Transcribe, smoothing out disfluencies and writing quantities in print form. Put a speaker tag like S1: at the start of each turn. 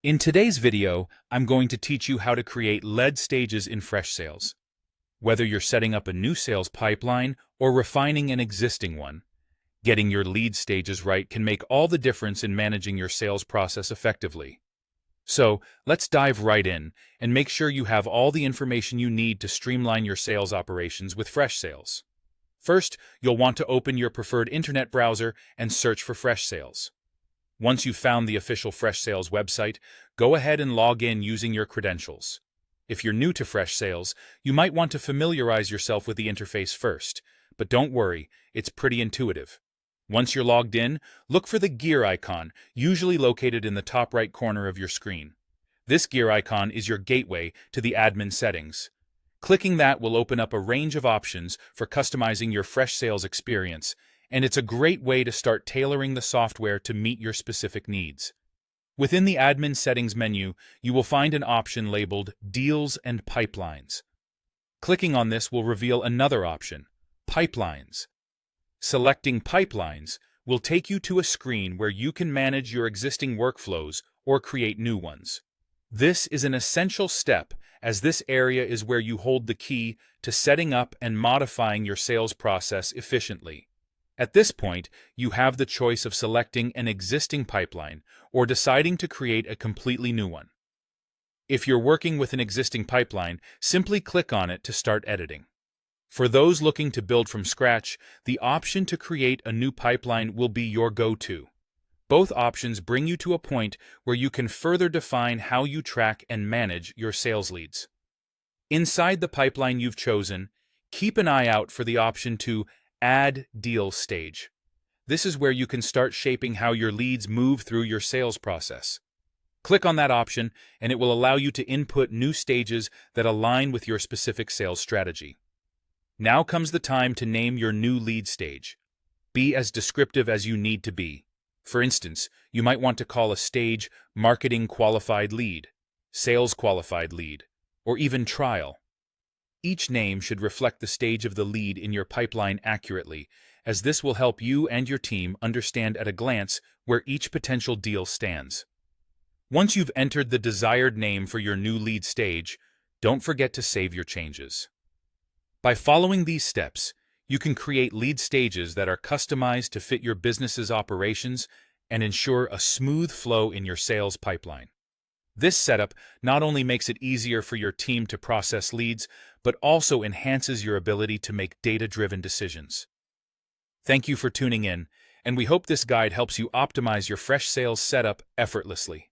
S1: In today's video, I'm going to teach you how to create lead stages in Freshsales. Whether you're setting up a new sales pipeline or refining an existing one, getting your lead stages right can make all the difference in managing your sales process effectively. So, let's dive right in and make sure you have all the information you need to streamline your sales operations with Freshsales. First, you'll want to open your preferred internet browser and search for Freshsales. Once you've found the official Freshsales website, go ahead and log in using your credentials. If you're new to Freshsales, you might want to familiarize yourself with the interface first, but don't worry, it's pretty intuitive. Once you're logged in, look for the gear icon, usually located in the top right corner of your screen. This gear icon is your gateway to the admin settings. Clicking that will open up a range of options for customizing your Freshsales experience, and it's a great way to start tailoring the software to meet your specific needs. Within the Admin Settings menu, you will find an option labeled Deals and Pipelines. Clicking on this will reveal another option, Pipelines. Selecting Pipelines will take you to a screen where you can manage your existing workflows or create new ones. This is an essential step, as this area is where you hold the key to setting up and modifying your sales process efficiently. At this point, you have the choice of selecting an existing pipeline or deciding to create a completely new one. If you're working with an existing pipeline, simply click on it to start editing. For those looking to build from scratch, the option to create a new pipeline will be your go-to. Both options bring you to a point where you can further define how you track and manage your sales leads. Inside the pipeline you've chosen, keep an eye out for the option to Add Deal Stage. This is where you can start shaping how your leads move through your sales process. Click on that option, and it will allow you to input new stages that align with your specific sales strategy. Now comes the time to name your new lead stage. Be as descriptive as you need to be. For instance, you might want to call a stage Marketing Qualified Lead, Sales Qualified Lead, or even Trial. Each name should reflect the stage of the lead in your pipeline accurately, as this will help you and your team understand at a glance where each potential deal stands. Once you've entered the desired name for your new lead stage, don't forget to save your changes. By following these steps, you can create lead stages that are customized to fit your business's operations and ensure a smooth flow in your sales pipeline. This setup not only makes it easier for your team to process leads, but also enhances your ability to make data-driven decisions. Thank you for tuning in, and we hope this guide helps you optimize your Freshsales setup effortlessly.